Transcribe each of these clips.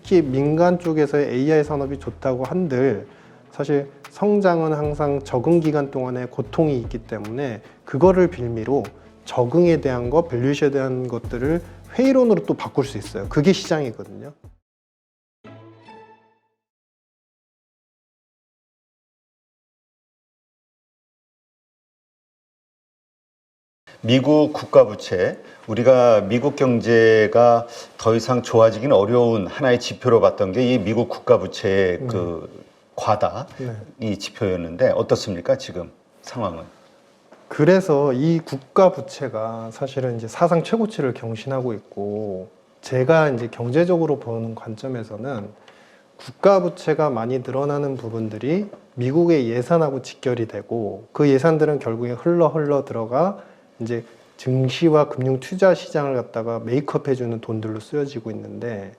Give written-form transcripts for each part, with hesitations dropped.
특히 민간 쪽에서의 AI 산업이 좋다고 한들 사실 성장은 항상 적응 기간 동안에 고통이 있기 때문에 그거를 빌미로 적응에 대한 것, 밸류에이션에 대한 것들을 회의론으로 또 바꿀 수 있어요. 그게 시장이거든요. 미국 국가 부채, 우리가 미국 경제가 더 이상 좋아지긴 어려운 하나의 지표로 봤던 게 이 미국 국가 부채의 그 과다 이 지표였는데 어떻습니까? 지금 상황은? 그래서 이 국가 부채가 사실은 이제 사상 최고치를 경신하고 있고, 제가 이제 경제적으로 보는 관점에서는 국가 부채가 많이 늘어나는 부분들이 미국의 예산하고 직결이 되고, 그 예산들은 결국에 흘러 들어가 이제 증시와 금융 투자 시장을 갖다가 메이크업 해주는 돈들로 쓰여지고 있는데,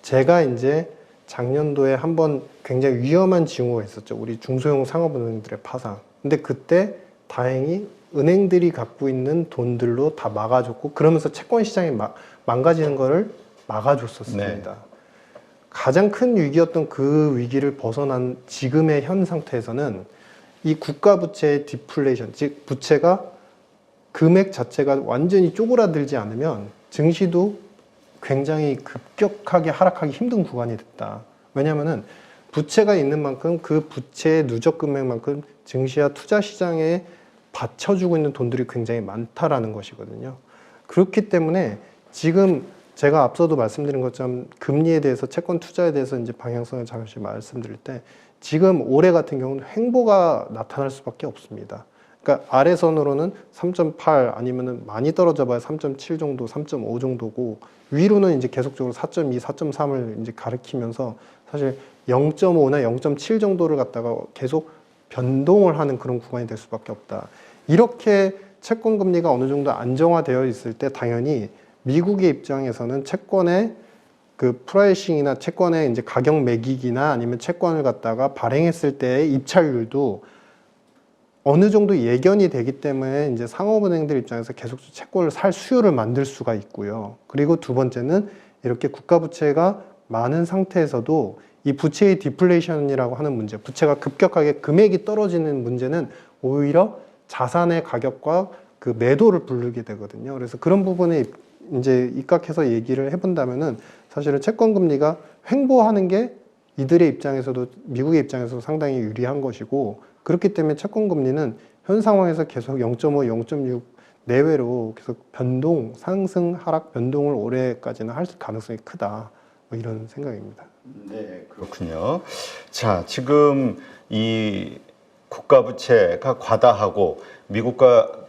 제가 이제 작년도에 한번 굉장히 위험한 징후가 있었죠. 우리 중소형 상업은행들의 파산. 근데 그때 다행히 은행들이 갖고 있는 돈들로 다 막아줬고, 그러면서 채권 시장이 망가지는 거를 막아줬었습니다. 가장 큰 위기였던 그 위기를 벗어난 지금의 현 상태에서는 이 국가 부채의 디플레이션, 즉 부채가 금액 자체가 완전히 쪼그라들지 않으면 증시도 굉장히 급격하게 하락하기 힘든 구간이 됐다. 왜냐하면은 부채가 있는 만큼 그 부채의 누적 금액만큼 증시와 투자 시장에 받쳐주고 있는 돈들이 굉장히 많다라는 것이거든요. 그렇기 때문에 지금 제가 앞서도 말씀드린 것처럼 금리에 대해서, 채권 투자에 대해서 이제 방향성을 잠시 말씀드릴 때, 지금 올해 같은 경우는 횡보가 나타날 수밖에 없습니다. 그러니까 아래선으로는 3.8 아니면은 많이 떨어져 봐야 3.7 정도, 3.5 정도고, 위로는 이제 계속적으로 4.2, 4.3을 이제 가리키면서 사실 0.5나 0.7 정도를 갖다가 계속 변동을 하는 그런 구간이 될 수밖에 없다. 이렇게 채권 금리가 어느 정도 안정화되어 있을 때 당연히 미국의 입장에서는 채권의 그 프라이싱이나 채권의 이제 가격 매기기나 아니면 채권을 갖다가 발행했을 때의 입찰률도 어느 정도 예견이 되기 때문에 이제 상업은행들 입장에서 계속 채권을 살 수요를 만들 수가 있고요. 그리고 두 번째는 이렇게 국가 부채가 많은 상태에서도 이 부채의 디플레이션이라고 하는 문제, 부채가 급격하게 금액이 떨어지는 문제는 오히려 자산의 가격과 그 매도를 부르게 되거든요. 그래서 그런 부분에 이제 입각해서 얘기를 해본다면은 사실은 채권 금리가 횡보하는 게 이들의 입장에서도, 미국의 입장에서도 상당히 유리한 것이고, 그렇기 때문에 채권 금리는 현 상황에서 계속 0.5, 0.6 내외로 계속 변동, 상승, 하락 변동을 올해까지는 할 가능성이 크다. 뭐 이런 생각입니다. 네, 그렇군요. 자, 지금 이 국가 부채가 과다하고 미국과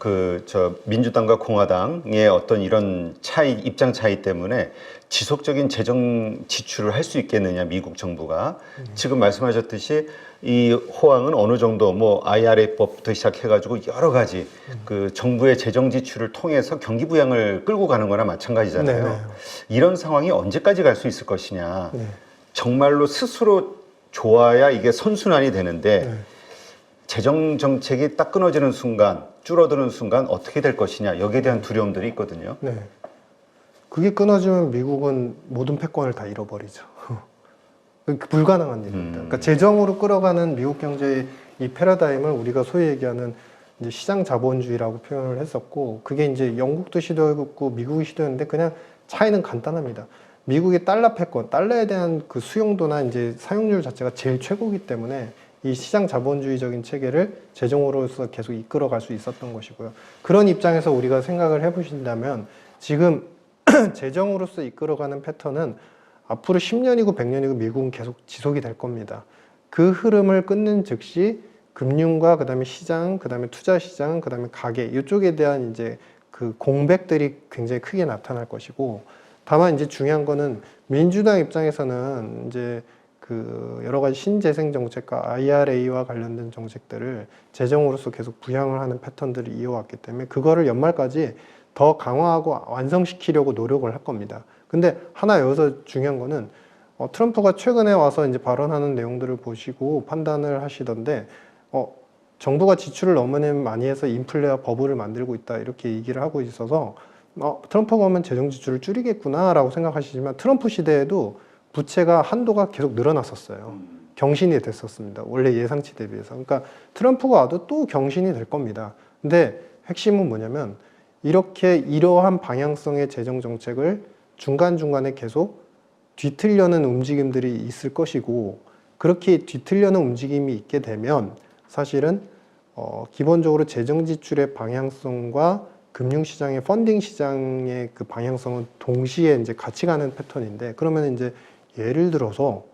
민주당과 공화당의 어떤 이런 차이, 입장 차이 때문에 지속적인 재정 지출을 할 수 있겠느냐, 미국 정부가. 지금 말씀하셨듯이 이 호황은 어느 정도 뭐 IRA법부터 시작해가지고 여러 가지 그 정부의 재정 지출을 통해서 경기 부양을 끌고 가는 거나 마찬가지잖아요. 네네. 이런 상황이 언제까지 갈 수 있을 것이냐. 네. 정말로 스스로 좋아야 이게 선순환이 되는데 네. 재정 정책이 딱 끊어지는 순간, 줄어드는 순간 어떻게 될 것이냐, 여기에 대한 두려움들이 있거든요. 네. 그게 끊어지면 미국은 모든 패권을 다 잃어버리죠. 불가능한 일입니다. 그러니까 재정으로 끌어가는 미국 경제의 이 패러다임을 우리가 소위 얘기하는 이제 시장 자본주의라고 표현을 했었고, 그게 이제 영국도 시도했고 미국이 시도했는데 그냥 차이는 간단합니다. 미국의 달러 패권, 달러에 대한 그 수용도나 이제 사용률 자체가 제일 최고이기 때문에 이 시장 자본주의적인 체계를 재정으로서 계속 이끌어갈 수 있었던 것이고요. 그런 입장에서 우리가 생각을 해보신다면 지금 재정으로서 이끌어가는 패턴은 앞으로 10년이고 100년이고 미국은 계속 지속이 될 겁니다. 그 흐름을 끊는 즉시 금융과 그다음에 시장, 그다음에 투자 시장, 그다음에 가계 이쪽에 대한 이제 그 공백들이 굉장히 크게 나타날 것이고, 다만 이제 중요한 거는 민주당 입장에서는 이제 그 여러 가지 신재생 정책과 IRA와 관련된 정책들을 재정으로서 계속 부양을 하는 패턴들을 이어왔기 때문에 그거를 연말까지 더 강화하고 완성시키려고 노력을 할 겁니다. 근데 하나 여기서 중요한 거는 트럼프가 최근에 와서 이제 발언하는 내용들을 보시고 판단을 하시던데 정부가 지출을 너무 많이 해서 인플레와 버블을 만들고 있다 이렇게 얘기를 하고 있어서 트럼프가 오면 재정 지출을 줄이겠구나라고 생각하시지만 트럼프 시대에도 부채가 한도가 계속 늘어났었어요. 경신이 됐었습니다. 원래 예상치 대비해서. 그러니까 트럼프가 와도 또 경신이 될 겁니다. 근데 핵심은 뭐냐면 이렇게 이러한 방향성의 재정 정책을 중간중간에 계속 뒤틀려는 움직임들이 있을 것이고, 그렇게 뒤틀려는 움직임이 있게 되면 사실은 기본적으로 재정 지출의 방향성과 금융시장의 펀딩 시장의 그 방향성은 동시에 이제 같이 가는 패턴인데, 그러면 이제 예를 들어서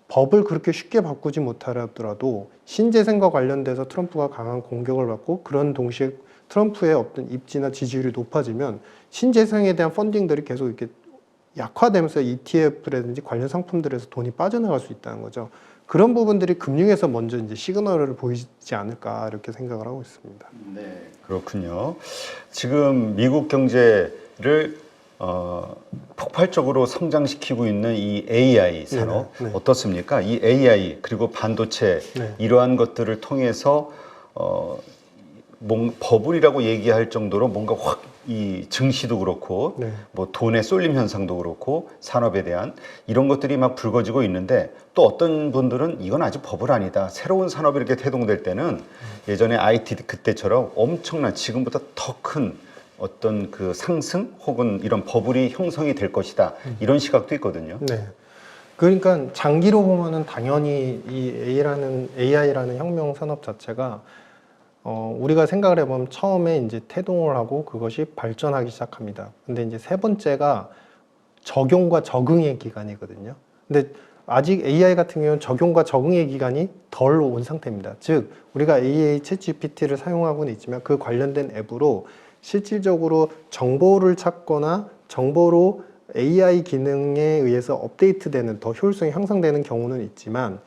법을 그렇게 쉽게 바꾸지 못하더라도 신재생과 관련돼서 트럼프가 강한 공격을 받고, 그런 동시에 트럼프의 어떤 입지나 지지율이 높아지면 신재생에 대한 펀딩들이 계속 이렇게 약화되면서 ETF라든지 관련 상품들에서 돈이 빠져나갈 수 있다는 거죠. 그런 부분들이 금융에서 먼저 이제 시그널을 보이지 않을까 이렇게 생각을 하고 있습니다. 네, 그렇군요. 지금 미국 경제를 폭발적으로 성장시키고 있는 이 AI 산업 네. 어떻습니까? 이 AI 그리고 반도체 네. 이러한 것들을 통해서 버블이라고 얘기할 정도로 뭔가 확 이 증시도 그렇고 네. 뭐 돈의 쏠림 현상도 그렇고 산업에 대한 이런 것들이 막 불거지고 있는데, 또 어떤 분들은 이건 아직 버블 아니다. 새로운 산업이 이렇게 태동될 때는 예전에 IT 그때처럼 엄청난 지금보다 더 큰 어떤 그 상승 혹은 이런 버블이 형성이 될 것이다. 이런 시각도 있거든요. 네. 그러니까 장기로 보면은 당연히 이 AI라는 혁명 산업 자체가 우리가 생각을 해보면 처음에 이제 태동을 하고 그것이 발전하기 시작합니다. 근데 이제 세 번째가 적용과 적응의 기간이거든요. 근데 아직 AI 같은 경우는 적용과 적응의 기간이 덜 온 상태입니다. 즉, 우리가 AI 챗GPT를 사용하고는 있지만 그 관련된 앱으로 실질적으로 정보를 찾거나 정보로 AI 기능에 의해서 업데이트되는, 더 효율성이 향상되는 경우는 있지만,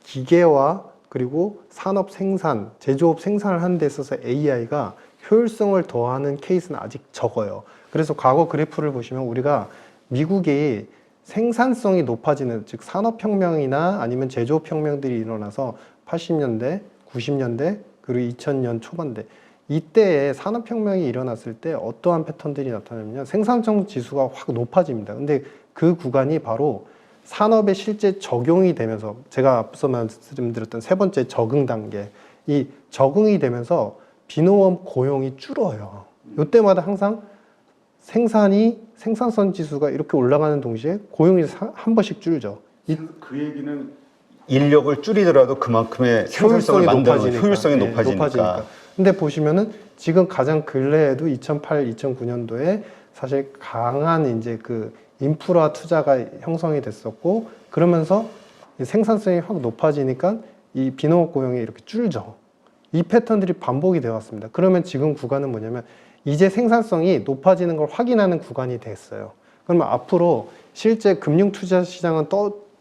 기계와 그리고 산업 생산, 제조업 생산을 하는 데 있어서 AI가 효율성을 더하는 케이스는 아직 적어요. 그래서 과거 그래프를 보시면 우리가 미국이 생산성이 높아지는, 즉 산업혁명이나 아니면 제조업혁명들이 일어나서 80년대, 90년대, 그리고 2000년 초반대, 이때에 산업혁명이 일어났을 때 어떠한 패턴들이 나타나냐면 생산성 지수가 확 높아집니다. 근데 그 구간이 바로 산업에 실제 적용이 되면서, 제가 앞서 말씀드렸던 세 번째 적응 단계, 이 적응이 되면서 비농업 고용이 줄어요. 이때마다 항상 생산성 지수가 이렇게 올라가는 동시에 고용이 한 번씩 줄죠. 그 얘기는 인력을 줄이더라도 그만큼의 효율성을 만드는 효율성이 네, 높아지니까. 근데 보시면은 지금 가장 근래에도 2008, 2009년도에 사실 강한 이제 그 인프라 투자가 형성이 됐었고, 그러면서 생산성이 확 높아지니까 이 비농업 고용이 이렇게 줄죠. 이 패턴들이 반복이 되어 왔습니다. 그러면 지금 구간은 뭐냐면 이제 생산성이 높아지는 걸 확인하는 구간이 됐어요. 그러면 앞으로 실제 금융 투자 시장은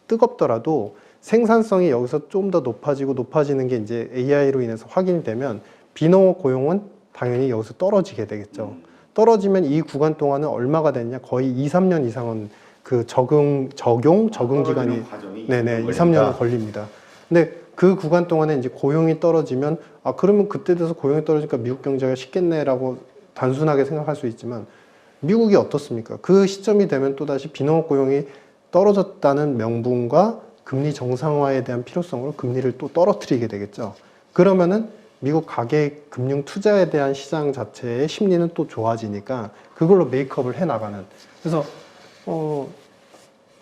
뜨겁더라도 생산성이 여기서 좀 더 높아지는 게 이제 AI로 인해서 확인이 되면 비농업 고용은 당연히 여기서 떨어지게 되겠죠. 떨어지면 이 구간 동안은 얼마가 됐냐? 거의 2, 3년 이상은 그 적응 기간이 2, 3년은 걸립니다. 근데 그 구간 동안에 이제 고용이 떨어지면 그러면 그때 돼서 고용이 떨어지니까 미국 경제가 쉽겠네라고 단순하게 생각할 수 있지만, 미국이 어떻습니까? 그 시점이 되면 또다시 비농업 고용이 떨어졌다는 명분과 금리 정상화에 대한 필요성으로 금리를 또 떨어뜨리게 되겠죠. 그러면은 미국 가계 금융 투자에 대한 시장 자체의 심리는 또 좋아지니까 그걸로 메이크업을 해 나가는. 그래서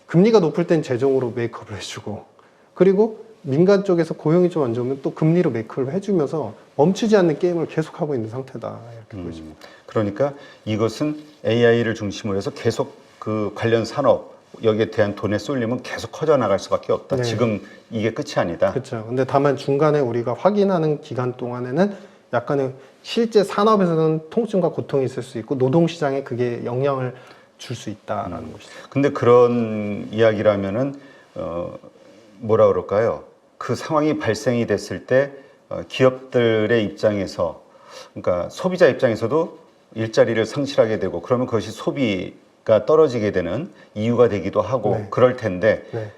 금리가 높을 땐 재정으로 메이크업을 해주고, 그리고 민간 쪽에서 고용이 좀 안 좋으면 또 금리로 메이크업을 해주면서 멈추지 않는 게임을 계속하고 있는 상태다, 이렇게 보여집니다. 그러니까 이것은 AI를 중심으로 해서 계속 그 관련 산업 여기에 대한 돈의 쏠림은 계속 커져 나갈 수밖에 없다. 네. 지금 이게 끝이 아니다. 그렇죠. 근데 다만 중간에 우리가 확인하는 기간 동안에는 약간의 실제 산업에서는 통증과 고통이 있을 수 있고 노동시장에 그게 영향을 줄 수 있다라는 것이죠. 근데 그런 이야기라면은 뭐라 그럴까요? 그 상황이 발생이 됐을 때 기업들의 입장에서, 그러니까 소비자 입장에서도 일자리를 상실하게 되고, 그러면 그것이 소비가 떨어지게 되는 이유가 되기도 하고 네. 그럴 텐데, 네.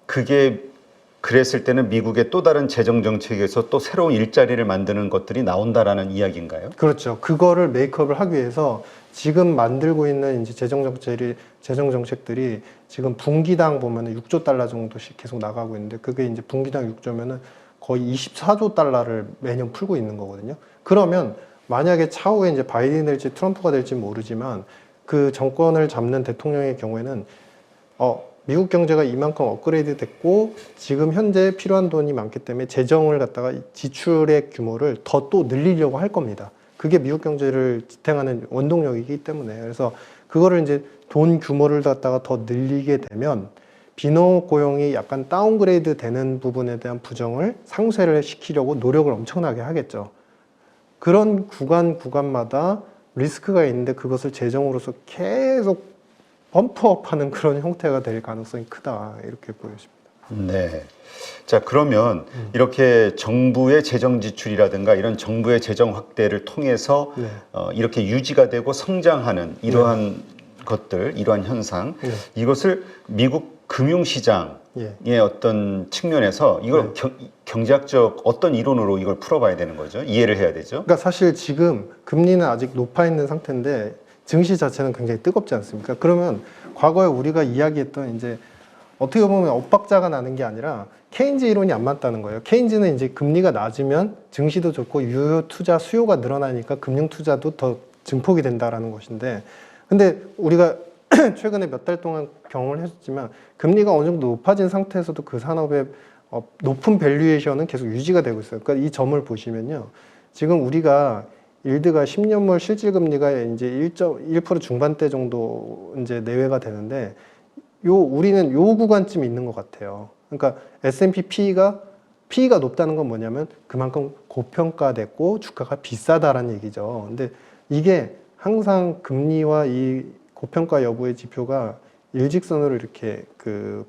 그게 그랬을 때는 미국의 또 다른 재정 정책에서 또 새로운 일자리를 만드는 것들이 나온다라는 이야기인가요? 그렇죠. 그거를 메이크업을 하기 위해서 지금 만들고 있는 이제 재정 정책들이 지금 분기당 보면은 6조 달러 정도씩 계속 나가고 있는데 그게 이제 분기당 6조면은 거의 24조 달러를 매년 풀고 있는 거거든요. 그러면 만약에 차후에 이제 바이든이 될지 트럼프가 될지 모르지만 그 정권을 잡는 대통령의 경우에는 미국 경제가 이만큼 업그레이드 됐고 지금 현재 필요한 돈이 많기 때문에 재정을 갖다가 지출의 규모를 더 또 늘리려고 할 겁니다. 그게 미국 경제를 지탱하는 원동력이기 때문에 그래서 그거를 이제 돈 규모를 갖다가 더 늘리게 되면 비농업 고용이 약간 다운그레이드 되는 부분에 대한 부정을 상쇄를 시키려고 노력을 엄청나게 하겠죠. 그런 구간마다 리스크가 있는데 그것을 재정으로서 계속 펌프업하는 그런 형태가 될 가능성이 크다 이렇게 보여집니다. 네. 자, 그러면 이렇게 정부의 재정 지출이라든가 이런 정부의 재정 확대를 통해서 네. 이렇게 유지가 되고 성장하는 이러한 것들, 이러한 현상, 이것을 미국 금융시장의 어떤 측면에서 이걸 경제학적 어떤 이론으로 이걸 풀어봐야 되는 거죠? 이해를 해야 되죠? 그러니까 사실 지금 금리는 아직 높아 있는 상태인데 증시 자체는 굉장히 뜨겁지 않습니까? 그러면 과거에 우리가 이야기했던 이제 어떻게 보면 엇박자가 나는 게 아니라 케인즈 이론이 안 맞다는 거예요. 케인즈는 이제 금리가 낮으면 증시도 좋고 유효 투자 수요가 늘어나니까 금융 투자도 더 증폭이 된다라는 것인데, 근데 우리가 최근에 몇 달 동안 경험을 했었지만 금리가 어느 정도 높아진 상태에서도 그 산업의 높은 밸류에이션은 계속 유지가 되고 있어요. 그러니까 이 점을 보시면요, 지금 우리가 일드가 10년물 실질 금리가 이제 1% 중반대 정도 이제 내외가 되는데 우리는 요 구간쯤 있는 것 같아요. 그러니까 S&P PE가 높다는 건 뭐냐면 그만큼 고평가됐고 주가가 비싸다라는 얘기죠. 근데 이게 항상 금리와 이 고평가 여부의 지표가 일직선으로 이렇게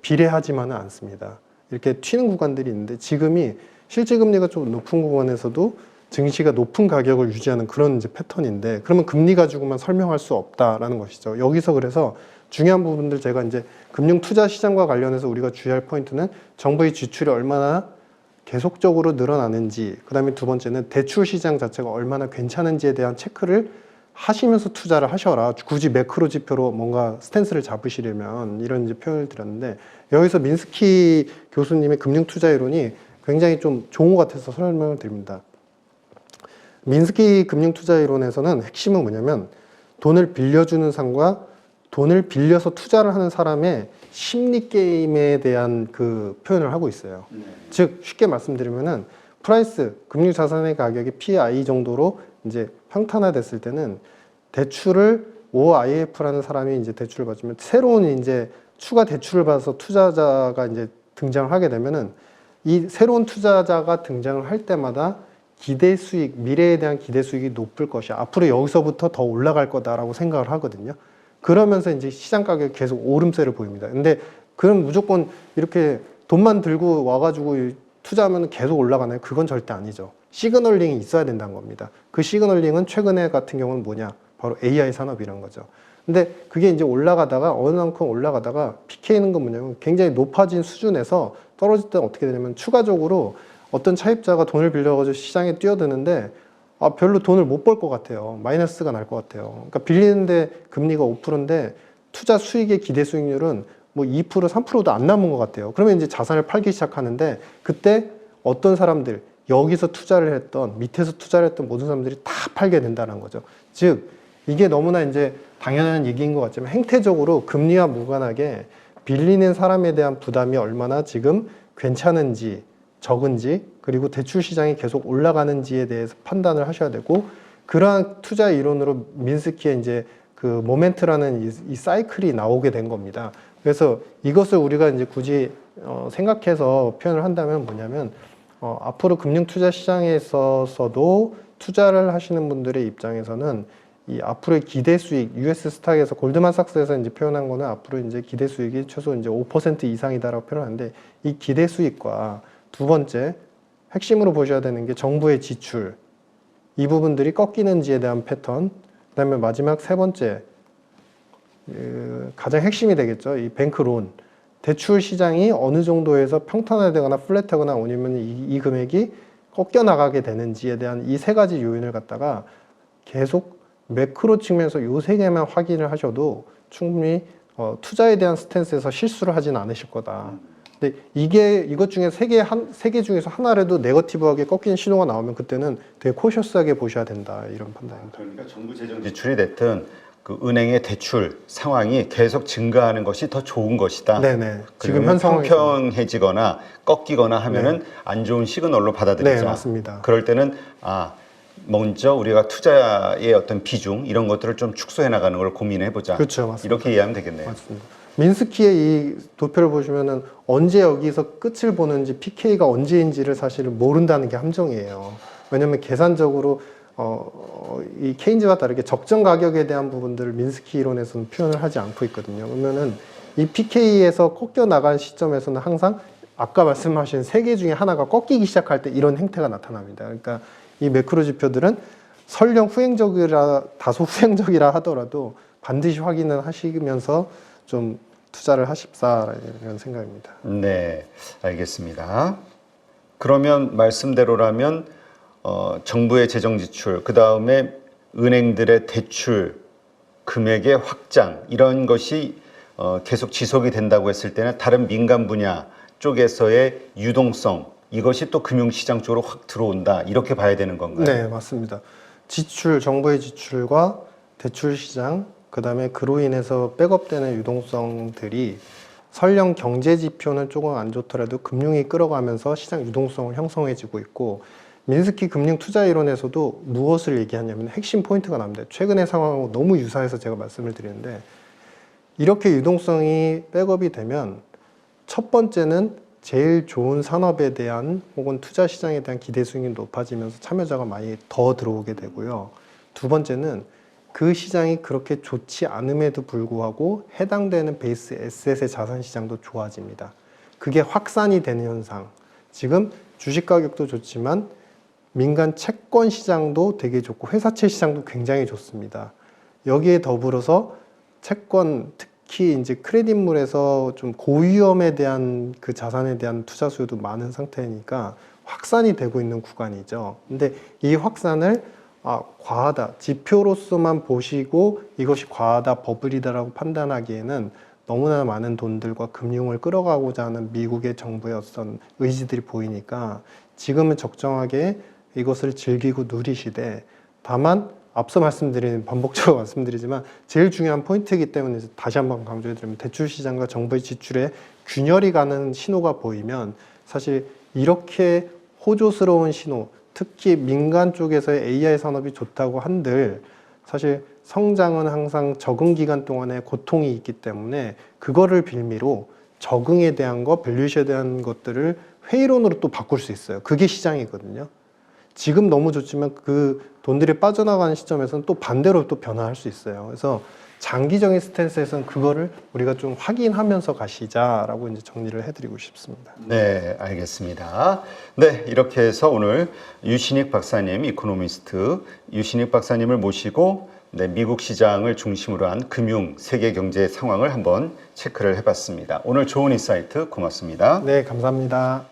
비례하지만은 않습니다. 이렇게 튀는 구간들이 있는데 지금이 실질 금리가 좀 높은 구간에서도 증시가 높은 가격을 유지하는 그런 이제 패턴인데, 그러면 금리 가지고만 설명할 수 없다라는 것이죠. 여기서 그래서 중요한 부분들 제가 이제 금융 투자 시장과 관련해서 우리가 주의할 포인트는 정부의 지출이 얼마나 계속적으로 늘어나는지, 그다음에 두 번째는 대출 시장 자체가 얼마나 괜찮은지에 대한 체크를 하시면서 투자를 하셔라. 굳이 매크로 지표로 뭔가 스탠스를 잡으시려면 이런 이제 표현을 드렸는데, 여기서 민스키 교수님의 금융 투자 이론이 굉장히 좀 좋은 것 같아서 설명을 드립니다. 민스키 금융 투자 이론에서는 핵심은 뭐냐면 돈을 빌려주는 사람과 돈을 빌려서 투자를 하는 사람의 심리 게임에 대한 그 표현을 하고 있어요. 즉 쉽게 말씀드리면은 프라이스 금융 자산의 가격이 PI 정도로 이제 평탄화됐을 때는 대출을 OIF라는 사람이 이제 대출을 받으면 새로운 이제 추가 대출을 받아서 투자자가 이제 등장을 하게 되면은 이 새로운 투자자가 등장을 할 때마다 기대 수익, 미래에 대한 기대 수익이 높을 것이야. 앞으로 여기서부터 더 올라갈 거다라고 생각을 하거든요. 그러면서 이제 시장 가격이 계속 오름세를 보입니다. 근데 그럼 무조건 이렇게 돈만 들고 와가지고 투자하면 계속 올라가나요? 그건 절대 아니죠. 시그널링이 있어야 된다는 겁니다. 그 시그널링은 최근에 같은 경우는 뭐냐? 바로 AI 산업이라는 거죠. 근데 그게 이제 올라가다가 어느 만큼 올라가다가 PK는 건 뭐냐면 굉장히 높아진 수준에서 떨어질 때 어떻게 되냐면 추가적으로 어떤 차입자가 돈을 빌려가지고 시장에 뛰어드는데 별로 돈을 못 벌 것 같아요. 마이너스가 날 것 같아요. 그러니까 빌리는데 금리가 5%인데 투자 수익의 기대 수익률은 뭐 2%, 3%도 안 남은 것 같아요. 그러면 이제 자산을 팔기 시작하는데 그때 어떤 사람들, 여기서 투자를 했던, 밑에서 투자를 했던 모든 사람들이 다 팔게 된다는 거죠. 즉, 이게 너무나 이제 당연한 얘기인 것 같지만 행태적으로 금리와 무관하게 빌리는 사람에 대한 부담이 얼마나 지금 괜찮은지, 적은지, 그리고 대출 시장이 계속 올라가는지에 대해서 판단을 하셔야 되고, 그러한 투자 이론으로 민스키의 이제 그 모멘트라는 이 사이클이 나오게 된 겁니다. 그래서 이것을 우리가 이제 굳이 생각해서 표현을 한다면 뭐냐면 앞으로 금융 투자 시장에 있어서도 투자를 하시는 분들의 입장에서는 이 앞으로의 기대 수익, US 스탁에서 골드만삭스에서 이제 표현한 거는 앞으로 이제 기대 수익이 최소 이제 5% 이상이다라고 표현하는데, 이 기대 수익과 두 번째 핵심으로 보셔야 되는 게 정부의 지출, 이 부분들이 꺾이는지에 대한 패턴, 그다음에 마지막 세 번째 가장 핵심이 되겠죠. 이 뱅크론, 대출 시장이 어느 정도에서 평탄화되거나 플랫하거나 아니면 이 금액이 꺾여 나가게 되는지에 대한 이 세 가지 요인을 갖다가 계속 매크로 측면에서 요 세 개만 확인을 하셔도 충분히 투자에 대한 스탠스에서 실수를 하진 않으실 거다. 근데 이것 중에 세 개 중에서 하나라도 네거티브하게 꺾이는 신호가 나오면 그때는 되게 코셔스하게 보셔야 된다, 이런 판단입니다. 그러니까 정부 재정 지출이 됐든 그 은행의 대출 상황이 계속 증가하는 것이 더 좋은 것이다. 네네. 지금 현 상황에서. 평평해지거나 꺾이거나 하면은 안 좋은 시그널로 받아들이자. 네, 맞습니다. 그럴 때는 먼저 우리가 투자의 어떤 비중 이런 것들을 좀 축소해 나가는 걸 고민해 보자. 그렇죠, 맞습니다. 이렇게 이해하면 되겠네요. 맞습니다. 민스키의 이 도표를 보시면은 언제 여기서 끝을 보는지 PK가 언제인지를 사실 모른다는 게 함정이에요. 왜냐하면 계산적으로 이 케인즈와 다르게 적정 가격에 대한 부분들을 민스키 이론에서는 표현을 하지 않고 있거든요. 그러면은 이 PK에서 꺾여 나간 시점에서는 항상 아까 말씀하신 세 개 중에 하나가 꺾이기 시작할 때 이런 행태가 나타납니다. 그러니까 이 매크로 지표들은 설령 다소 후행적이라 하더라도 반드시 확인을 하시면서 좀 투자를 하십사, 이런 생각입니다. 네, 알겠습니다. 그러면 말씀대로라면 정부의 재정 지출, 그 다음에 은행들의 대출 금액의 확장 이런 것이 계속 지속이 된다고 했을 때는 다른 민간 분야 쪽에서의 유동성 이것이 또 금융시장 쪽으로 확 들어온다 이렇게 봐야 되는 건가요? 네, 맞습니다. 정부의 지출과 대출 시장, 그 다음에 그로 인해서 백업되는 유동성들이 설령 경제 지표는 조금 안 좋더라도 금융이 끌어가면서 시장 유동성을 형성해지고 있고, 민스키 금융 투자 이론에서도 무엇을 얘기하냐면 핵심 포인트가 나옵니다. 최근의 상황하고 너무 유사해서 제가 말씀을 드리는데, 이렇게 유동성이 백업이 되면 첫 번째는 제일 좋은 산업에 대한 혹은 투자 시장에 대한 기대 수익이 높아지면서 참여자가 많이 더 들어오게 되고요. 두 번째는 그 시장이 그렇게 좋지 않음에도 불구하고 해당되는 베이스 에셋의 자산 시장도 좋아집니다. 그게 확산이 되는 현상. 지금 주식 가격도 좋지만 민간 채권 시장도 되게 좋고 회사채 시장도 굉장히 좋습니다. 여기에 더불어서 채권, 특히 이제 크레딧물에서 좀 고위험에 대한 그 자산에 대한 투자 수요도 많은 상태니까 확산이 되고 있는 구간이죠. 근데 이 확산을 과하다, 지표로서만 보시고 이것이 과하다, 버블이다라고 판단하기에는 너무나 많은 돈들과 금융을 끌어가고자 하는 미국의 정부의 어떤 의지들이 보이니까 지금은 적정하게 이것을 즐기고 누리시되, 다만 앞서 반복적으로 말씀드리지만 제일 중요한 포인트이기 때문에 다시 한번 강조해드리면, 대출 시장과 정부의 지출에 균열이 가는 신호가 보이면 사실 이렇게 호조스러운 신호, 특히 민간 쪽에서의 AI 산업이 좋다고 한들 사실 성장은 항상 적응 기간 동안에 고통이 있기 때문에 그거를 빌미로 적응에 대한 것, 밸류에이션에 대한 것들을 회의론으로 또 바꿀 수 있어요. 그게 시장이거든요. 지금 너무 좋지만 그 돈들이 빠져나가는 시점에서는 또 반대로 또 변화할 수 있어요. 그래서 장기적인 스탠스에서는 그거를 우리가 좀 확인하면서 가시자라고 이제 정리를 해드리고 싶습니다. 네, 알겠습니다. 네, 이렇게 해서 오늘 유신익 박사님, 이코노미스트 유신익 박사님을 모시고 미국 시장을 중심으로 한 금융 세계 경제 상황을 한번 체크를 해봤습니다. 오늘 좋은 인사이트 고맙습니다. 네, 감사합니다.